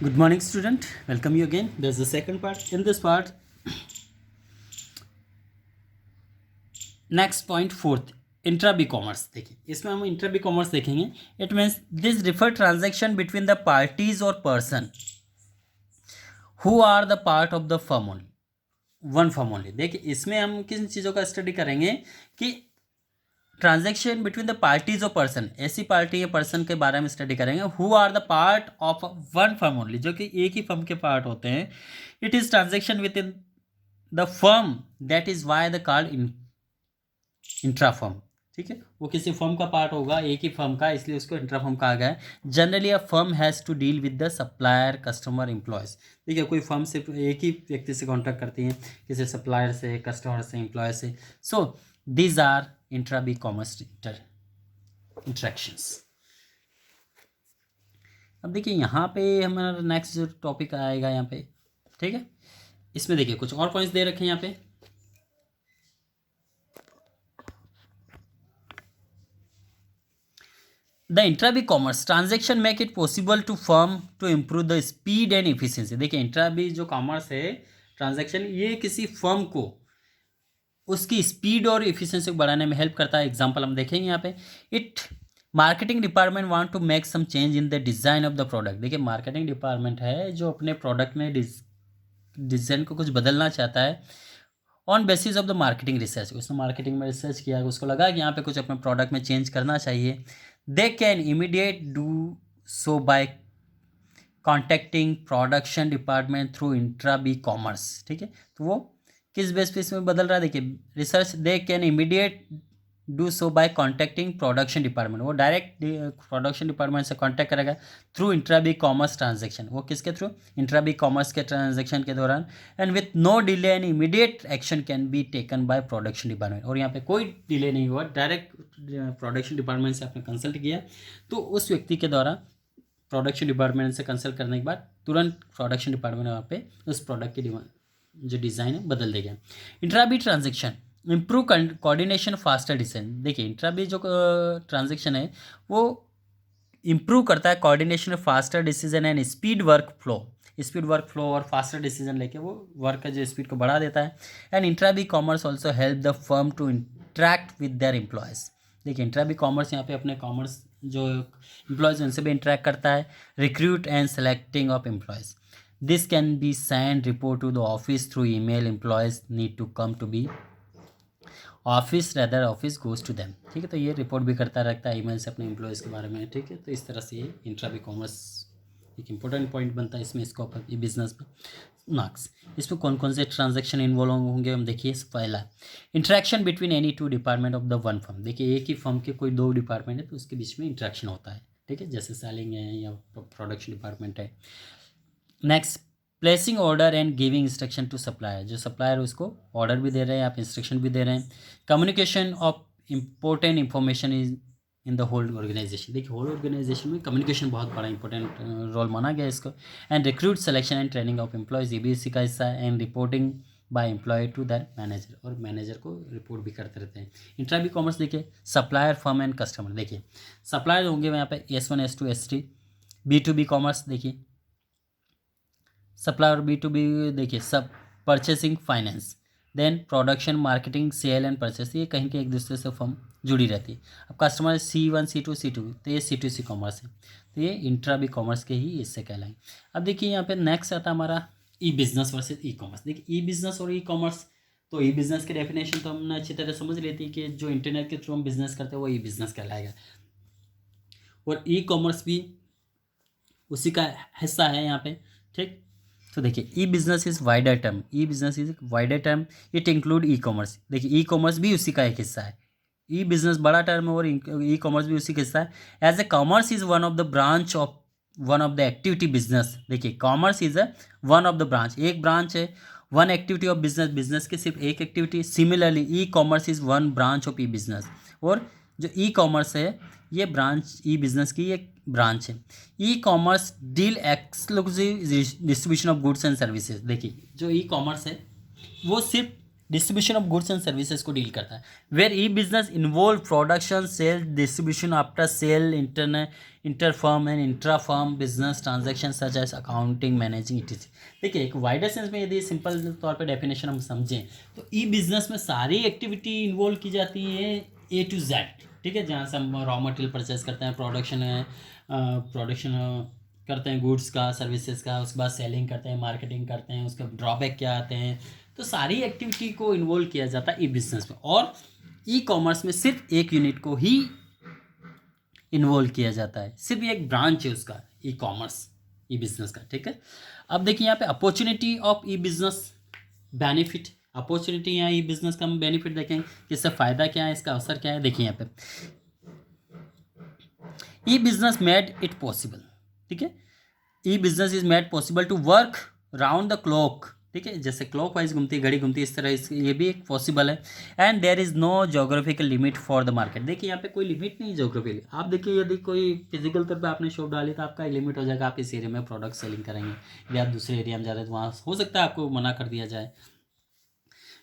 Good morning, student. Welcome you again. There's the second part. In this part, next point fourth, intra B commerce देखिए, इसमें हम intra B commerce देखेंगे. It means this refer transaction between the parties और person who are the part of the firm only, one firm only. देखिए, इसमें हम किन चीज़ों का स्टडी करेंगे कि ट्रांजेक्शन बिटवीन द पार्टीज और पर्सन, ऐसी पार्टी या पर्सन के बारे में स्टडी करेंगे who are the part of one firm only, जो कि एक ही फर्म के पार्ट होते हैं. It is transaction with in the firm that is why the called intra firm. ठीक है, वो किसी फर्म का पार्ट होगा, एक ही फर्म का, इसलिए उसको इंट्रा फर्म कहा गया है. Generally a firm has to deal with the supplier, customer, employees. देखिए, कोई फर्म सिर्फ एक ही व्यक्ति से कॉन्टैक्ट करती है, किसी सप्लायर से, कस्टमर से, एम्प्लॉय से. So these are intra B commerce interactions. अब देखिए, यहाँ पे हमारा नेक्स्ट जो टॉपिक आएगा यहाँ पे, ठीक है, इसमें देखिए कुछ और पॉइंट्स दे रखे हैं यहाँ पे. The intra B commerce transaction make it possible to firm to improve the speed and efficiency. देखिए, इंट्रा बी जो कॉमर्स है ट्रांजेक्शन, ये किसी फर्म को उसकी स्पीड और इफिशियंसी को बढ़ाने में हेल्प करता है. एग्जांपल हम देखेंगे यहाँ पे. It marketing department want to make some change in the design of the product. देखिए, मार्केटिंग डिपार्टमेंट है जो अपने प्रोडक्ट में डिज़ाइन को कुछ बदलना चाहता है on basis of the marketing research. उसने मार्केटिंग में रिसर्च किया, उसको लगा कि यहाँ पे कुछ अपने प्रोडक्ट में चेंज करना चाहिए. They can immediate do so by contacting production department through intra B commerce. ठीक है, तो वो किस बेस पे इसमें बदल रहा है. देखिए, research they can immediate do so by contacting production department. वो डायरेक्ट प्रोडक्शन डिपार्टमेंट से कॉन्टैक्ट करेगा through intra B commerce transaction. वो किसके थ्रू? इंट्रा बी कॉमर्स के ट्रांजेक्शन के दौरान. And with no delay and immediate action can be taken by production department. और यहाँ पे कोई डिले नहीं हुआ, डायरेक्ट प्रोडक्शन डिपार्टमेंट से आपने कंसल्ट किया तो उस व्यक्ति के द्वारा प्रोडक्शन डिपार्टमेंट से कंसल्ट करने के बाद तुरंत प्रोडक्शन डिपार्टमेंट वहाँ पे उस प्रोडक्ट की जो डिज़ाइन है बदल देगा. Intra B transaction improve coordination, faster decision. देखिए, इंट्रा बी जो ट्रांजेक्शन है वो इम्प्रूव करता है coordination, faster decision and speed work flow. Speed work flow और फास्टर डिसीजन लेके वो वर्क का जो स्पीड को बढ़ा देता है. And intra B commerce also help the firm to interact with their employees. देखिए, इंट्रा बी कॉमर्स यहाँ पे अपने कॉमर्स जो एम्प्लॉयज़ उनसे भी इंटरेक्ट करता है. Recruit and selecting of employees. This can be send report to the office through email. Employees need to come to be office rather office goes to them. ठीक है, तो ये रिपोर्ट भी करता रहता है ईमेल से अपने एम्प्लॉयज़ के बारे में. ठीक है, तो इस तरह से ये इंट्रा बी कॉमर्स एक इंपॉर्टेंट पॉइंट बनता है इसमें, इसको ये बिजनेस में मार्क्स. इसमें कौन कौन से ट्रांजेक्शन इन्वॉल्व होंगे हम देखिए. पहला, interaction between any two department of the one firm. देखिए, एक ही फर्म के कोई दो डिपार्टमेंट है तो उसके बीच में इंटरेक्शन होता है. ठीक है, जैसे सेलिंग है या प्रोडक्शन डिपार्टमेंट है. Next, placing order and giving instruction to supplier. जो सप्लायर उसको ऑर्डर भी दे रहे हैं, आप इंस्ट्रक्शन भी दे रहे हैं. Communication of important information is in the whole organization. देखिए, होल ऑर्गेनाइजेशन में कम्युनिकेशन बहुत बड़ा इंपॉर्टेंट रोल माना गया है इसको. And recruit selection and training of employees, ये भी इसी का हिस्सा है. And reporting by employee to that manager, और मैनेजर को रिपोर्ट भी करते रहते हैं. इंट्रा बी कॉमर्स देखिए, सप्लायर, फर्म एंड कस्टमर. देखिए, सप्लायर होंगे यहाँ पे S1 S2 S3. B2B commerce देखिए, सप्लाई और B2B देखिए, सब purchasing, finance. Then production, marketing, sale and purchase, ये कहीं के एक दूसरे से फर्म जुड़ी रहती है. अब कस्टमर C1 C2 C2, तो ये C2C कॉमर्स है. तो ये इंट्रा बी कॉमर्स के ही इससे कहलाएंगे. अब देखिए, यहाँ पे नेक्स्ट आता है हमारा ई बिजनेस वर्सेज ई कॉमर्स. देखिए, ई बिजनेस और ई कॉमर्स, तो ई बिजनेस की डेफिनेशन तो हमने अच्छी तरह समझ लेती है कि जो इंटरनेट के थ्रू हम बिजनेस करते हैं वो ई बिजनेस कहलाएगा. और ई कॉमर्स भी उसी का हिस्सा है यहाँ पे. ठीक, तो देखिए, e business is wider term. E business is wider term. It include e commerce. देखिए, ई कॉमर्स भी उसी का एक हिस्सा है. ई बिजनेस बड़ा टर्म है और ई कॉमर्स भी उसी का हिस्सा है. As a commerce is one of the branch of one of the activity business. देखिए, commerce is a one of the branch, एक ब्रांच है. One activity of business, business की सिर्फ एक activity. Similarly, e commerce is one branch of e business. और जो e commerce है ये ब्रांच ई बिजनेस की एक ब्रांच है. E commerce deal exclusive distribution of goods and services. देखिए, जो ई कॉमर्स है वो सिर्फ distribution of goods and services को डील करता है। Where e business involve production, sale, distribution, after sale, inter firm and intra firm business transaction such as accounting, managing etc. देखिए एक वाइडर सेंस में यदि सिंपल तौर पे डेफिनेशन हम समझें तो ई बिजनेस में सारी एक्टिविटी इन्वॉल्व की जाती है A to Z, ठीक है, जहाँ से हम रॉ मटेरियल परचेज करते हैं, प्रोडक्शन करते हैं गुड्स का, सर्विसेज का, उसके बाद सेलिंग करते हैं, मार्केटिंग करते हैं, उसके ड्रॉबैक क्या आते हैं, तो सारी एक्टिविटी को इन्वॉल्व किया जाता है ई बिजनेस में। और ई कॉमर्स में सिर्फ एक यूनिट को ही इन्वॉल्व किया जाता है, सिर्फ एक ब्रांच है उसका, ई कॉमर्स, ई बिजनेस का, ठीक है। अब देखिए यहाँ पे opportunity of e business, benefit, opportunity यहाँ ई बिजनेस का हम बेनिफिट देखेंगे कि इससे फ़ायदा क्या है, इसका अवसर क्या है। देखिए यहाँ पे e business made it possible, ठीक है, e business is made possible to work round the clock, ठीक है, जैसे क्लॉक वाइज घूमती है घड़ी घूमती है, इस तरह ये भी एक पॉसिबल है। And there is no geographical limit for the market. देखिए यहाँ पे कोई लिमिट नहीं है जोग्राफिकली। आप देखिए यदि कोई फिजिकल तौर पे आपने शॉप डाली तो आपका लिमिट हो जाएगा, आप इस एरिया में प्रोडक्ट सेलिंग करेंगे, यदि आप दूसरे एरिया में जा रहे हैं तो वहाँ हो सकता है आपको मना कर दिया जाए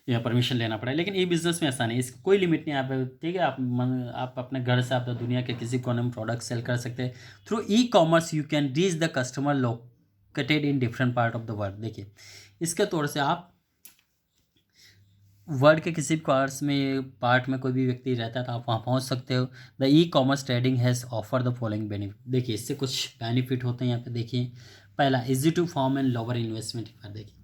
या परमिशन लेना पड़े, लेकिन ई बिज़नेस में ऐसा नहीं, इसका कोई लिमिट नहीं है। आप ठीक है, आप अपने घर से आप दुनिया के किसी कोने में प्रोडक्ट सेल कर सकते हैं। Through e commerce you can reach the customer located in different part of the world. देखिए इसके तौर से आप वर्ल्ड के किसी पार्ट में कोई भी व्यक्ति रहता है तो आप वहाँ पहुँच सकते हो। The e commerce trading has offer the following benefit. देखिए इससे कुछ बेनिफिट होते हैं यहाँ पे। देखिए पहला, easy to form and lower investment. देखिए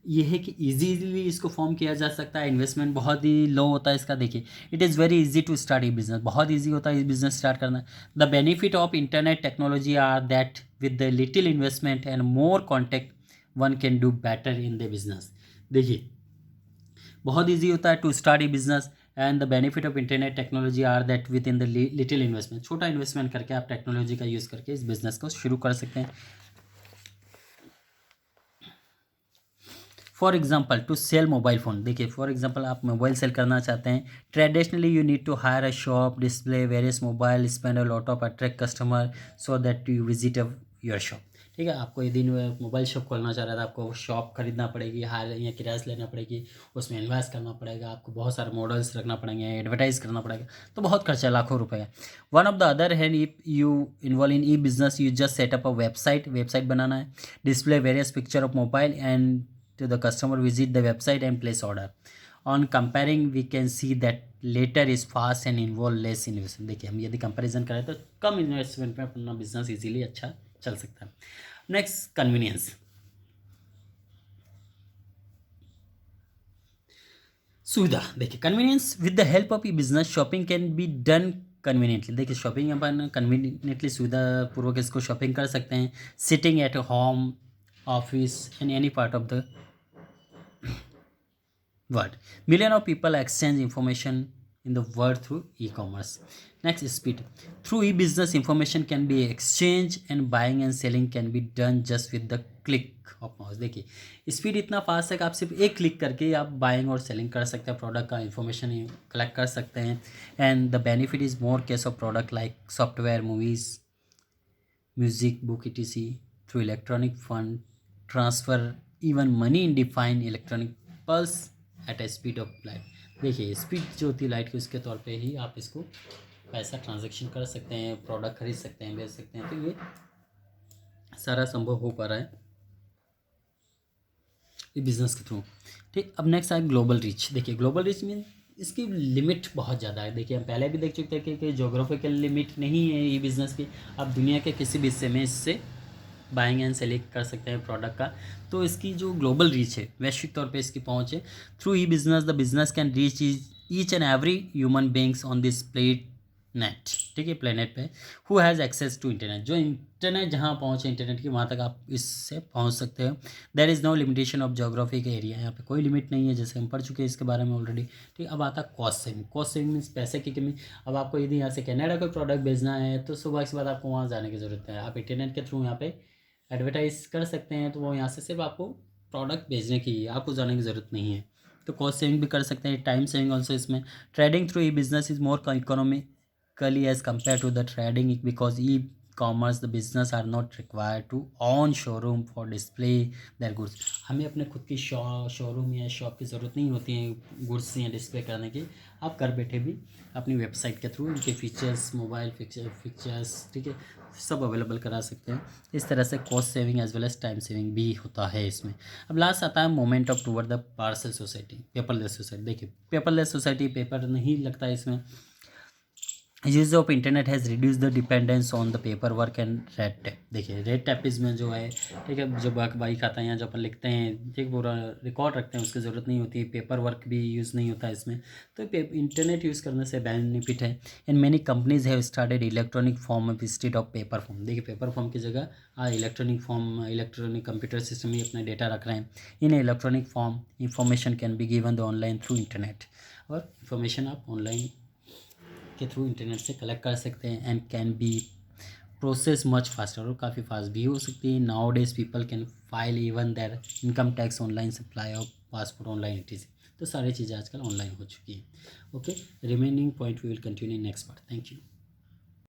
ये है कि इजीली इसको फॉर्म किया जा सकता है, इन्वेस्टमेंट बहुत ही लो होता है इसका। देखिए it is very easy to start e business, बहुत इजी होता है ये बिजनेस स्टार्ट करना। The benefit of internet technology are that with the little investment and more contact one can do better in the business. देखिए बहुत easy होता है to start e business and the benefit of internet technology are that with in the little investment, छोटा investment करके आप technology का use करके इस बिजनेस को शुरू कर सकते हैं। For example to sell mobile phone. देखिए फॉर एग्जाम्पल आप मोबाइल सेल करना चाहते हैं, traditionally you need to hire a shop, display various mobile, spend a lot of attract customer so that you visit your shop. ठीक है, आपको यदि mobile shop खोलना चाह रहा था, आपको शॉप खरीदना पड़ेगी, हायर या किराए से लेना पड़ेगी, उसमें इन्वेस्ट करना पड़ेगा, आपको बहुत सारे मॉडल्स रखना पड़ेंगे, एडवर्टाइज करना पड़ेगा, तो बहुत खर्चा, लाखों रुपए है। One of the other hand if you involve in e business you just setup a website बनाना है, display various picture of mobile and to the customer visit the website and place order. On comparing we can see that later is fast and involve less investment. देखिए हम यदि comparison करें तो कम investment में अपना business easily अच्छा चल सकता है। Next, convenience. सुविधा। देखिए convenience with the help of e business shopping can be done conveniently. देखिए शॉपिंग अपन कन्वीनियंटली सुविधापूर्वक इसको शॉपिंग कर सकते हैं, sitting at home, office, in any part of the world. Million of people exchange information in the world through e-commerce. Next, speed. Through e-business information can be exchanged and buying and selling can be done just with the click of mouse. देखिए speed इतना fast है कि आप सिर्फ एक click करके आप buying और सेलिंग कर सकते हैं, प्रोडक्ट का इंफॉर्मेशन कलेक्ट कर सकते हैं। And the benefit is more case of product like software, movies, music, book etc through electronic fund transfer, even money in defined electronic pulse at a speed of light. देखिए speed जो होती है light की, उसके तौर पे ही आप इसको पैसा ट्रांजैक्शन कर सकते हैं, प्रोडक्ट खरीद सकते हैं, बेच सकते हैं, तो ये सारा संभव हो पा रहा है ये बिज़नेस के थ्रू। ठीक, अब नेक्स्ट आए ग्लोबल रीच। देखिए ग्लोबल रीच मीन इसकी लिमिट बहुत ज़्यादा है। देखिए हम पहले भी देख चुके थे कि जोग्राफिकल लिमिट नहीं है ये बिज़नेस की, आप दुनिया के किसी भी हिस्से में इससे बाइंग एंड सेलिंग कर सकते हैं प्रोडक्ट का। तो इसकी जो ग्लोबल रीच है, वैश्विक तौर पे इसकी पहुंच है। Through e business the business can reach each and every human beings on this planet. ठीक है, प्लेनेट पे who has access to internet, जो इंटरनेट जहाँ पहुँचे इंटरनेट की, वहाँ तक आप इससे पहुँच सकते हो। There is no limitation of geographic area, यहाँ पे कोई लिमिट नहीं है, जैसे हम पढ़ चुके हैं इसके बारे में ऑलरेडी। ठीक, अब आता cost saving. Cost saving means पैसे की कमी। अब आपको यदि यहाँ से कनाडा कोई प्रोडक्ट भेजना है तो सुबह के बाद आपको वहाँ जाने की ज़रूरत है, आप इंटरनेट के थ्रू यहाँ पे एडवर्टाइज कर सकते हैं, तो वो यहाँ से सिर्फ आपको प्रोडक्ट भेजने की, आपको जाने की ज़रूरत नहीं है। तो कॉस्ट सेविंग भी कर सकते हैं, time saving also trading through e business is more economically as compare to the trading because e commerce, the business are not required to own showroom for display their goods. हमें अपने खुद की showroom या shop की ज़रूरत नहीं होती है गुड्स या डिस्प्ले करने की। आप घर बैठे भी अपनी वेबसाइट के थ्रू इनके फीचर्स, मोबाइल फीचर्स, ठीक है, सब अवेलेबल करा सकते हैं। इस तरह से cost saving as well as time saving भी होता है इसमें। अब लास्ट आता है moment of toward the parcel society, paperless society. देखिए पेपरलेस सोसाइटी, पेपर नहीं लगता है इसमें। Use of internet has reduce the dependence on the paper work and red tape. देखिए रेड टैप इसमें जो है, ठीक है, जो बाई खाता है या जो अपन लिखते हैं, ठीक, पूरा रिकॉर्ड रखते हैं, उसकी ज़रूरत नहीं होती। पेपर वर्क भी यूज़ नहीं होता है इसमें। तो इंटरनेट यूज़ करने से बेनिफिट है। And many companies have started electronic form instead of paper form. देखिए पेपर फॉर्म की जगह electronic form, electronic computer system ही अपना डेटा रख रहे हैं। In electronic form information can be given the online through internet. और इन्फॉर्मेशन आप ऑनलाइन के थ्रू इंटरनेट से कलेक्ट कर सकते हैं and can be process much faster, और काफ़ी फास्ट भी हो सकती है। Nowadays people can file even their income tax online, supply of passport online, it. तो सारी चीज़ें आजकल ऑनलाइन हो चुकी हैं। Okay, remaining point we will continue in next part. Thank you.